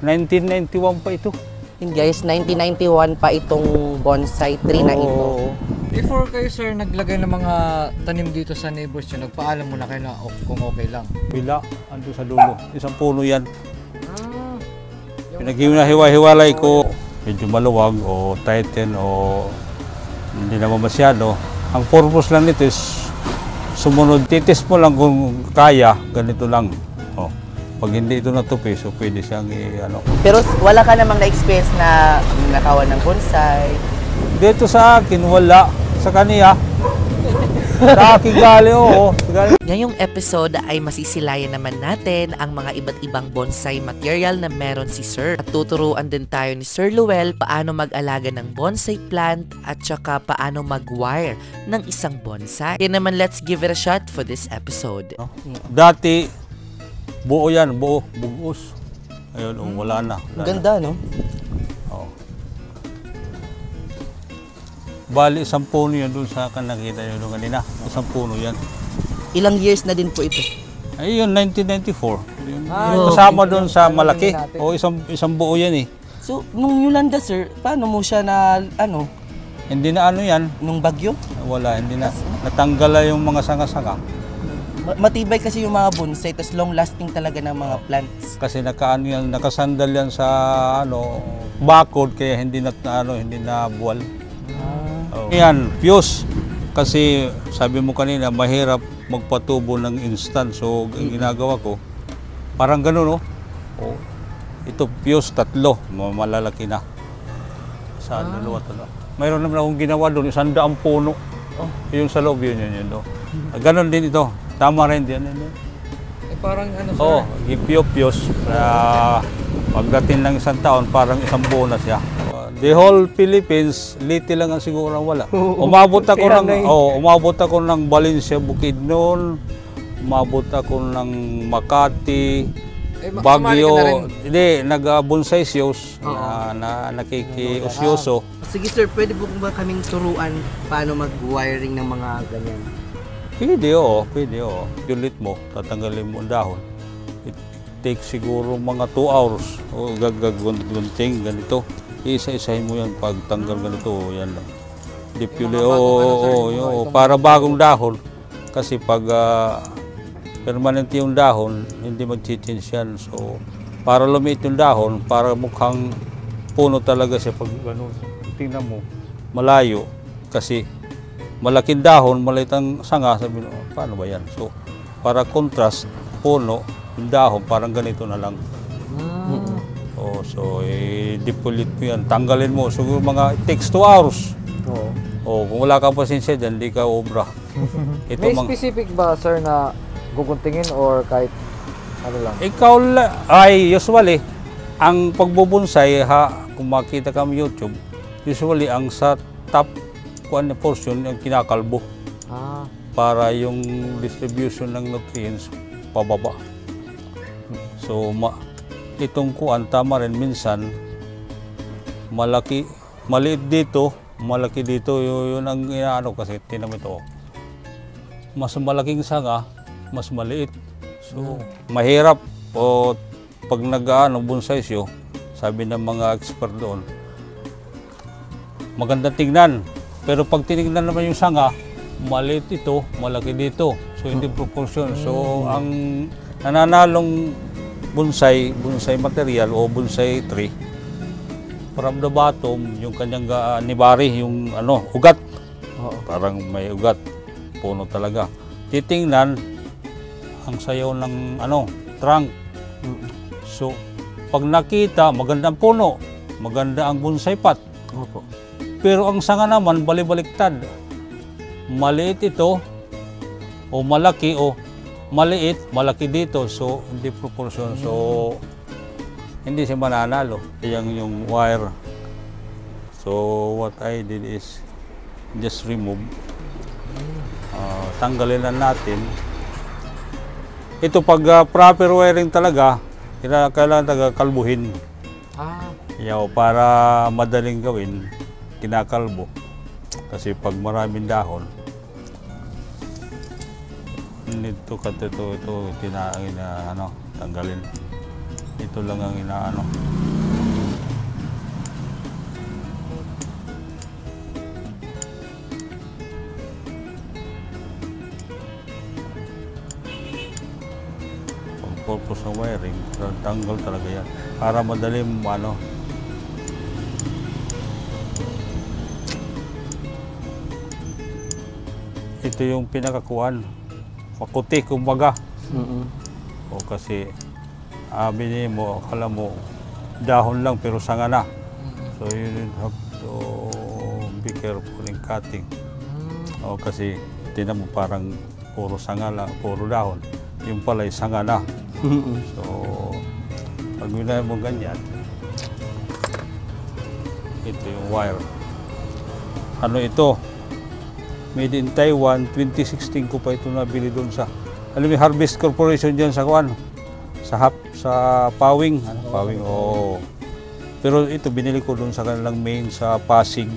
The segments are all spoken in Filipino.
1991 pa ito. Yun guys, 1991 pa itong bonsai tree na ito. Before kayo sir naglagay ng mga tanim dito sa neighbors nyo, nagpaalam muna kayo na kung okay lang? Bila, ando sa dulo. Isang puno yan. Pinaghiwa-hiwalay ko. Medyo maluwag o tighten o hindi naman masyado. Ang purpose lang nito is sumunod. Titis mo lang kung kaya, ganito lang. O, pag hindi ito natupi, so pwede siyang ano. Pero wala ka namang na-experience na nakawan ng bonsai? Dito sa akin, wala. Sa kaniya. Sa akin gali, oo. Ngayong episode ay masisilayan naman natin ang mga iba't ibang bonsai material na meron si Sir. At tuturuan din tayo ni Sir Luel paano mag-alaga ng bonsai plant at saka paano mag-wire ng isang bonsai. Kaya naman let's give it a shot for this episode. Dati, buo yan, buo, bugos. Ayun, wala na. Ang ganda, no? Oo. Bali, isang puno yan doon sa nakita nyo doon kanina. Isang puno yan. Ilang years na din po ito? Ayun, 1994. Kasama doon sa malaki. O, isang buo yan eh. So, nung Yolanda sir, paano mo siya na, ano? Hindi na ano yan. Nung bagyo? Wala, hindi na. Natanggal na yung mga sanga-sanga. Matibay kasi yung mga bonsai, tapos long lasting talaga ng mga plants. Kasi nakasandal yan sa bakod, kaya hindi na buwal. Yan, fuse. Kasi sabi mo kanina, mahirap magpatubo ng instant. So, ang ginagawa ko, parang gano'n, no? Oh, ito, fuse, 3. Malalaki na. Sa dalawa. Mayroon naman akong ginawa doon, 100 puno. Yung sa loob, yun. Ganon din ito. Tama rin din. Parang ano sir? Oo, fuse. Pagdating ng isang taon, parang isang buo na siya. The whole Philippines, little lang ang siguro wala. Umabot ako ng Valencia, Bukidnon, umabot ako ng Makati, Baguio. Hindi, nag-bonsai shows na nakikiusyoso. Sige sir, pwede po ba kaming turuan paano mag-wiring ng mga ganyan? Pwede. Ulit mo, tatanggalin mo ang dahon. It takes siguro mga 2 hours. O gagagunting, ganito. Isa-isahin mo yan pag tanggal ganito, yan lang. Dipuli, para bagong dahon. Kasi pag permanent yung dahon, hindi mag-change yan. So, para lumiit yung dahon, para mukhang puno talaga siya pag ganun. Tingnan mo, malayo. Kasi malaking dahon, maliit ang sanga, sabi mo, paano ba yan? So, para contrast, puno, yung dahon, parang ganito na lang. So, dipulit mo yan, tanggalin mo. Siguro it takes 2 hours. Kung wala kang pasensya dyan, hindi ka obra. May specific ba, sir, na guguntingin or kahit ano lang? Usually, ang pagbubonsay, kung makita kami YouTube, usually, ang sa top portion, yung kinakalbo. Para yung distribution ng nutrients, pababa. So, itong kuan, tama rin minsan, maliit dito, malaki dito, yun ang inaano kasi tinamit ito. Mas malaking sanga, mas maliit. So, mahirap pag bonsai show, sabi ng mga expert doon, maganda tingnan. Pero pag tinignan naman yung sanga, maliit ito, malaki dito. So, hindi proportion. So, ang nananalong bonsai material o bonsai tree, from the bottom, yung kanyang nibari, yung ugat. Parang may ugat, puno talaga. Titingnan ang sayaw ng trunk. So, pag nakita, magandang puno, maganda ang bonsai pot. Pero ang sanga naman, balibaliktad. Maliit ito, o malaki, o maliit, malaki dito. So, hindi proportion. So, hindi siya mananalo. Yung wire. So, what I did is just remove. Tanggalin na natin. Ito pag proper wiring talaga, kailangan talaga kalbuhin. Para madaling gawin, kinakalbo. Kasi pag maraming dahon, ito tanggalin. Ito lang ang inaano. sa wiring, tanggal talaga yan. Para madaling ano. Ito yung pinakakuan. Pakuti, kumbaga. O kasi, abinin mo, akala mo, dahon lang pero sanga na. So you have to be careful in cutting. O kasi, tinan mo parang puro sanga lang, puro dahon. Yung pala ay sanga na. So, pag winay mo ganyan, ito yung wire. Ano ito? Made in Taiwan, 2016 ko pa ito nabili doon sa, alam mo, Harvest Corporation dyan sa Kuan. Sa Pawing. Ano? Pawing, oo. Pero ito, binili ko doon sa kanilang main sa Pasig.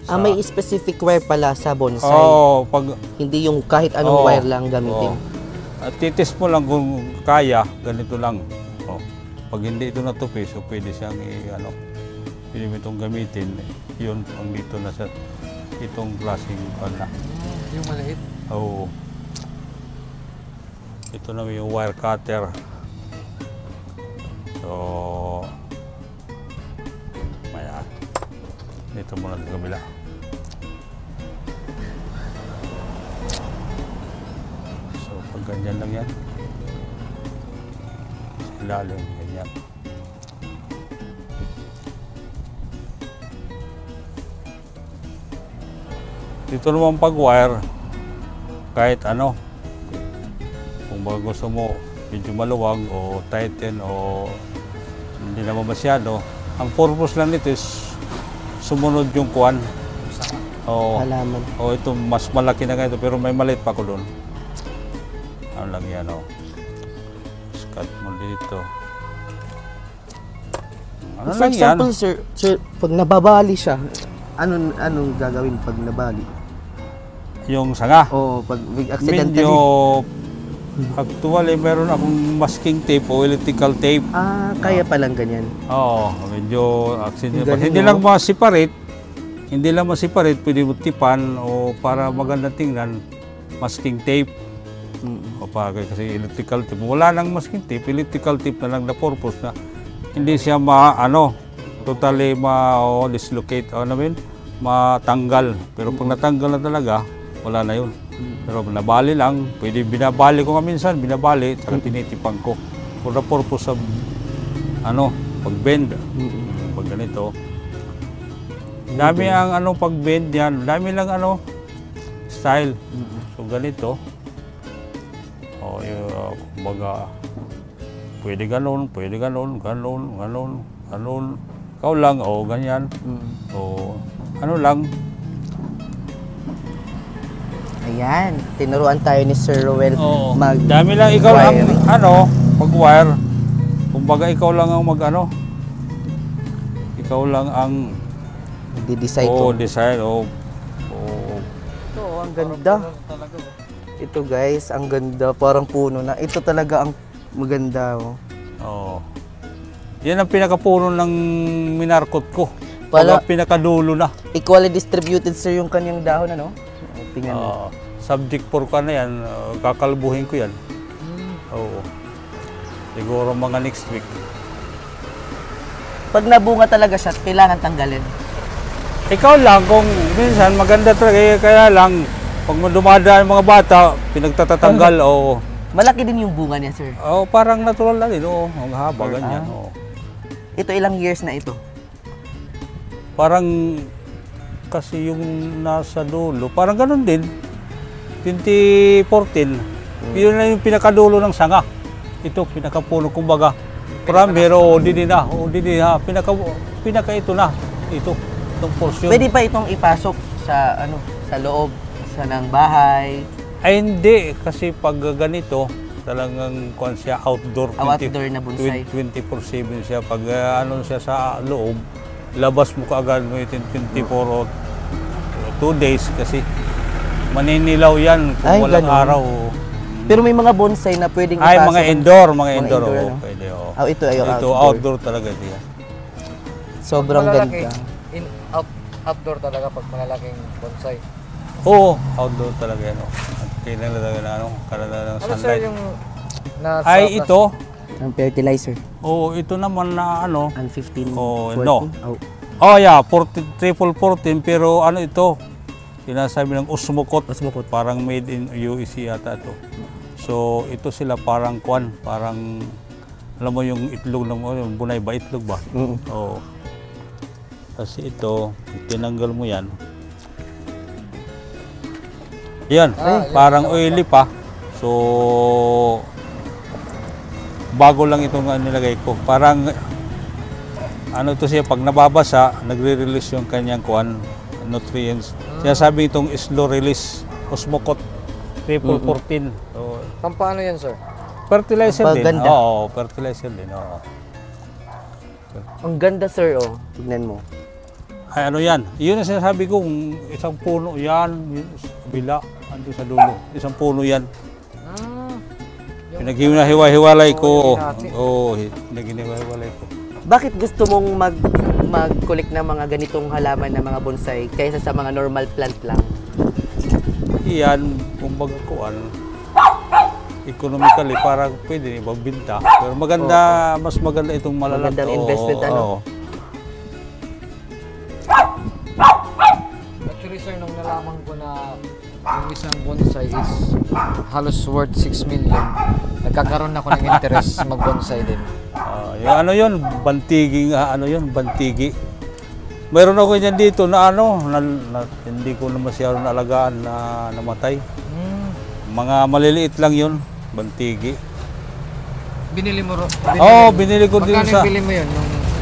May specific wire pala sa bonsai. Oo, pag... Hindi yung kahit anong wire lang gamitin. At titest mo lang kung kaya, ganito lang. Oh. Pag hindi ito natupi, so pwede siyang pwede mo itong gamitin. Yun, pang dito na sa itong klaseng pala. Yung maliit. Oo. Ito na yung wire cutter. So, maya. Dito muna sa kabila. So, pag ganyan lang yan. Sa ilalim, ganyan. Dito naman pag wire, kahit ano, kung baga gusto mo medyo maluwag o tighten o hindi naman masyado, ang purpose lang nito is sumunod yung kuwan. Halaman. O ito, mas malaki na ganito pero may maliit pa ko doon. Ano lang yan, o. Cut mo dito. Ano For lang yan? example, sir, pag nababali siya, anong gagawin pag nabali? Yung sanga. O pag accidentally? Medyo, actually, meron akong masking tape o electrical tape. Kaya palang ganyan. Oo, medyo accident. Galing, Hindi no? lang ma-separate. Hindi lang ma-separate, pwede mo tipan o para maganda tingnan, masking tape. O para kasi electrical tape. Wala nang masking tape, electrical tape na lang na purpose na hindi siya totally dislocate o matanggal. Pero pag natanggal na talaga, wala na yun. Pero nabali lang, pwede binabali ko nga minsan, binabali, saka tinitipang ko. For the purpose of, pag-bend. Pag ganito. Dami ang pag-bend yan, dami lang style. So ganito. O, kumbaga, pwede ganon, ganon. Ikaw lang, ganyan. O, lang. Ayan, tinuruan tayo ni Sir Ruel Dami lang, ikaw lang, pag-wire. Kumbaga, ikaw lang ang ikaw lang ang di-decide ko. Decide, Ito, ang ganda. Ito guys, ang ganda. Parang puno na. Ito talaga ang maganda. Yan ang pinakapuno ng minarkot ko. Pala, pinakadulo na. equally distributed sir yung kanyang dahon, Tingnan mo. Subject 4 ka na yan, kakalbuhin ko yan. Oo. Siguro mga next week. Pag nabunga talaga siya, kailangan tanggalin. Ikaw lang, kung minsan maganda talaga, kaya lang, pag dumadaan mga bata, pinagtatatanggal, Malaki din yung bunga niya, sir. parang natural na din, ang haba, ganyan. Ito ilang years na ito? Parang, kasi yung nasa dulo, parang ganun din. 2014, yun na yung pinakadulo ng sanga. Ito, pinakapuno, kumbaga. Pero hindi na, pinaka ito na. Itong portion. Pwede pa itong ipasok sa sa loob ng bahay. Ay hindi, kasi pag ganito, talagang siya outdoor. Outdoor na bonsai. 24/7 siya. Pag siya sa loob, labas mo kaagad mo 24 o 2 days kasi maninilaw yan kung walang ganun. araw. Pero may mga bonsai na pwedeng ipasok. Mga indoor, indoor, pwede. Ito ay Ito outdoor talaga diyan. Sobrang ganda. Outdoor talaga pag malalaking bonsai. Oo, outdoor talaga yan. At kailangan talaga na kalala ng Ano sir sunlight. yung Na Ay, ito. Ang fertilizer. Oh, ito naman na ano. Ang 15, Oh, 14. no. Oh, yeah, 14, pero ano ito? Sinasabi ng Osmocot. Osmocot. Parang made in UEC yata ito. So, ito sila parang kwan, parang alam mo yung itlog ng yung bunay ba itlog ba? Oo. Kasi ito, tinanggal mo yan. Yan, parang oily pa. So, bago lang itong nilagay ko. Parang, ano ito siya, pag nababasa, nagre-release yung kanyang kuan, nutrients. Sinasabi itong slow release, Osmocot, 14. So, Pampaano yan, sir? fertilizer din. Paganda. Oo, fertilizer din. Oo. Ang ganda, sir, oh. Tignan mo. Ay, ano yan? Yun ang sinasabi ko, kung isang puno yan, yun sa kabila, andun sa dulo. Isang puno yan. Pinaghiwa-hiwalay ko. Oo, pinaghiwa-hiwalay ko. Bakit gusto mong mag-collect ng mga ganitong halaman ng mga bonsai kaysa sa mga normal plant lang? Iyan, kumbaga ko, economically, parang pwede magbinta. Pero maganda, mas maganda itong malalaki. Magandang investment, ano? Oo. Actually, sir, nung nalaman ko na yung isang bonsai is halos worth 6 million, nagkakaroon ako ng interest mag-bonsai din. Yung ano yun, bantigi nga, ano yun, bantigi. Mayroon ako yan dito na ano, hindi ko na masyadong naalagaan na namatay. Mga maliliit lang yun, bantigi. Binili mo ro? Oo, binili ko din Magkano sa... bili mo yun?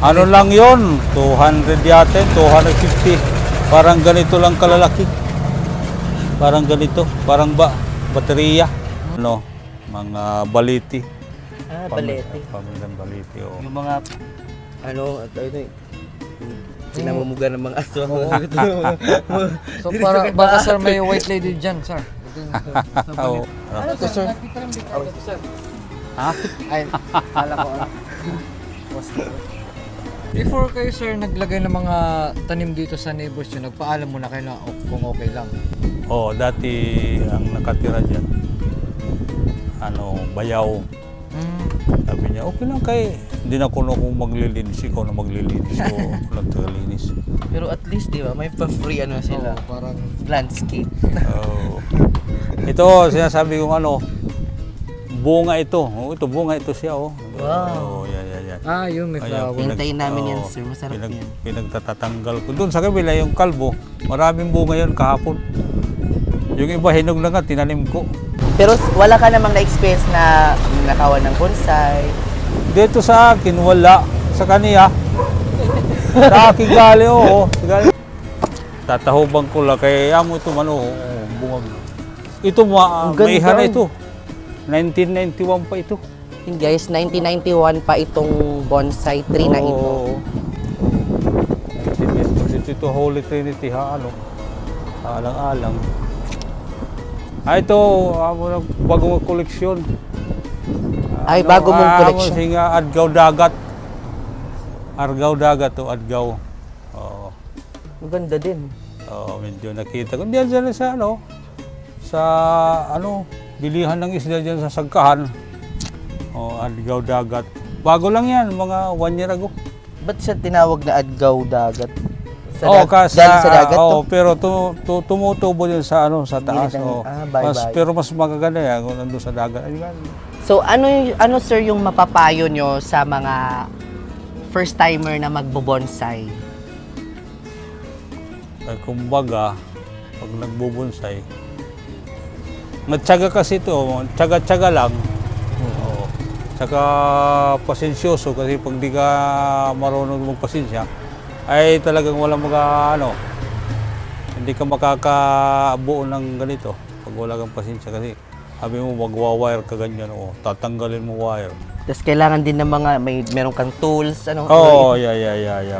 Ano lang yun, 200 yata, 250. Parang ganito lang kalalaki. Parang ganito, parang baterya. Ano, mga baliti. Ah, balete. Pamilyang baliti, oo. Yung mga, ano, ito pinamumuga ng mga aso. So, para, baka sir may white lady dyan, sir. Oo. Ano to, sir? Ha? Ay, kala ko ano. Before kayo, sir, naglagay ng mga tanim dito sa neighbors nyo, nagpaalam muna kayo na kung okay lang. Oo, dati ang nakatira dyan, ano, bayaw. Sabi niya, okay lang kay, hindi na ko na kung maglilinis, ikaw na maglilinis o lang tagalinis. Pero at least, di ba, may pa-free ano sila. Oo, parang Landscape. Oo. Ito, sinasabi kong ano, bunga ito. Oh, ito, bunga ito siya, oh. Wow. Oh, yan. yun, may Ayan, flower. Hintayin namin yan, oo, sir. Masarap yan. Pinagtatatanggal ko. Doon sa kabila, yung kalbo, maraming bunga yun kahapon. Yung iba, hinog na nga, tinanim ko. Pero wala ka namang na-experience na nakawan ng bonsai. Dito sa akin, wala. Sa kaniya. Sa akin gali, oo. Tatahubang ko lang, kaya mo ito man, oo. Bungag. Ito, Ang ganda. may hana ito. 1991 pa ito. Yun guys, 1991 pa itong bonsai tree na ito. Oo. Dito Holy Trinity, ha, ano. Alang-alang. Ito, bagong koleksyon. Ay, bago mong koleksyon. Singa adgaw dagat. Argaw dagat to, adgaw. Oo. Ang ganda din. Oo, medyo nakita ko. Diyan dyan sa ano, sa ano, bilihan ng isda dyan sa Sagkahan. Oo, adgaw dagat. Bago lang yan, mga 1 year ago. Ba't siya tinawag na adgaw dagat? Oo, galing sa dagat to? pero tumutubo din sa ano, sa taas. Gilid ng- Oo. bye-bye. Pero mas magaganda yan kung nandun sa dagat. Ayun. So ano sir yung mapapayo nyo sa mga first timer na magbo-bonsai? Ay, kumbaga, pag nagbubonsay, nagtsaga kasi ito, tsaga-tsaga lang. Oo. Tsaka pasensyoso kasi pag di ka marunong magpasensya, ay talagang walang hindi ka makakabuo ng ganito pag wala kang pasensya kasi sabi mo magwa-wire ka ganyan, tatanggalin mo wire. Tapos kailangan din ng mga, meron kang tools, ano? Oh, yeah.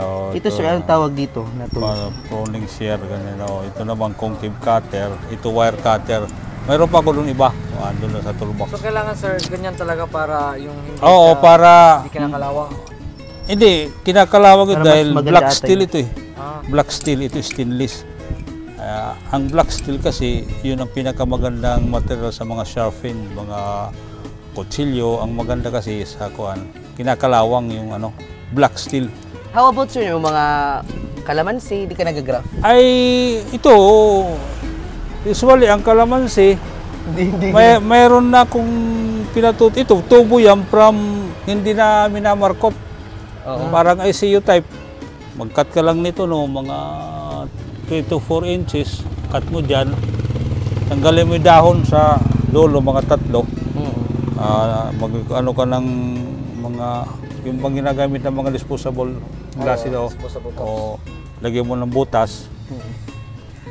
Oh, Ito sir, anong tawag dito na tools? Pruning shear, ganyan. Ito naman concave cutter, ito wire cutter. Mayroon pa ko doon iba, andun na sa toolbox. So, kailangan, sir, ganyan talaga para yung hindi Oo, para... hindi kinakalawang. Hindi, kinakalawag Para ito dahil mas maganda black ata steel yun. ito eh. Black steel, ito stainless. Ang black steel kasi, yun ang pinakamagandang material sa mga sharpen, mga kutsilyo. Ang maganda kasi sa kuan, kinakalawang yung black steel. How about sir, yung mga kalamansi, di ka nagagraph? Ay, ito, usually ang kalamansi, mayroon na akong ito, tubo yan from hindi na minamarkot. Parang ICU type. Mag-cut ka lang nito, mga 3 to 4 inches, cut mo dyan. Tanggalin mo yung dahon sa dulo, mga 3. Mag-ano ka ng mga, yung pang ginagamit ng mga disposable glass o lagyan mo ng butas,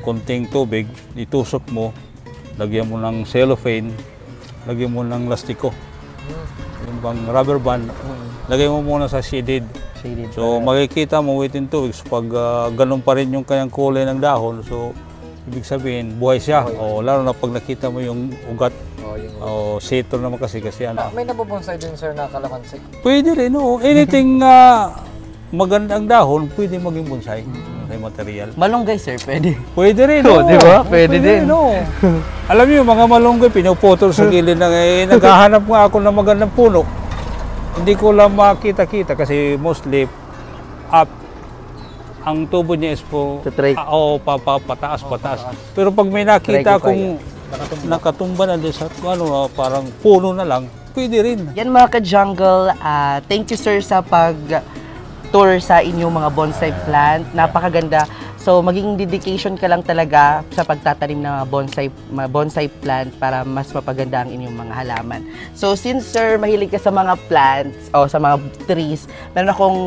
konting tubig, itusok mo, lagyan mo ng cellophane, lagyan mo ng lastiko, yung bang rubber band, lagyan mo muna sa shaded. So makikita mo within 2 weeks pag ganun pa rin yung kanyang kulay ng dahon, so ibig sabihin buhay siya. O lalo na pag nakita mo yung ugat. O setor naman kasi May nabobonsai din sir na kalamansi? Pwede rin, anything magandang dahon, pwede maging bonsai. Bonsai material. Malunggay sir, pwede. Pwede rin, di ba? Pwede din. Alam niyo, mga malunggay, pinuputol sa gilid naghahanap nga ako ng magandang puno. Hindi ko lang makita-kita kasi mostly up. Ang tubo niya is po, pataas. Pero pag may nakita akong nakatumba na din sa parang puno na lang, pwede rin. Yan mga ka-jungle, thank you sir sa pag-tour sa inyong mga bonsai plant. Napakaganda. So maging dedication ka lang talaga sa pagtatanim ng bonsai plant para mas mapaganda ang inyong mga halaman. So since sir mahilig ka sa mga plants o sa mga trees, meron akong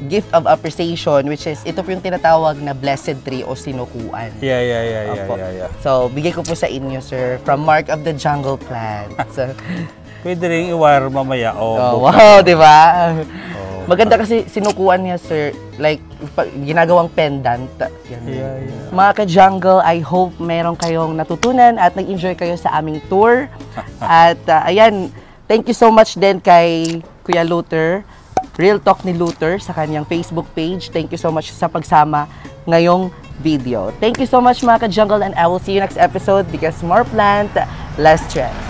gift of appreciation, which is ito po yung tinatawag na blessed tree o sinukuan. Yeah. So bigay ko po sa inyo sir from Mark of the Jungle Plants. Pwede rin i-wire mamaya. Wow, di ba? Maganda kasi sinukuan niya sir, like ginagawang pendant. Mga ka-jungle, I hope meron kayong natutunan at nag-enjoy kayo sa aming tour. At ayan, thank you so much din kay Kuya Luther, Real Talk ni Luther sa kanyang Facebook page. Thank you so much sa pagsama ngayong video. Thank you so much mga ka-jungle and I will see you next episode because more plant, less stress.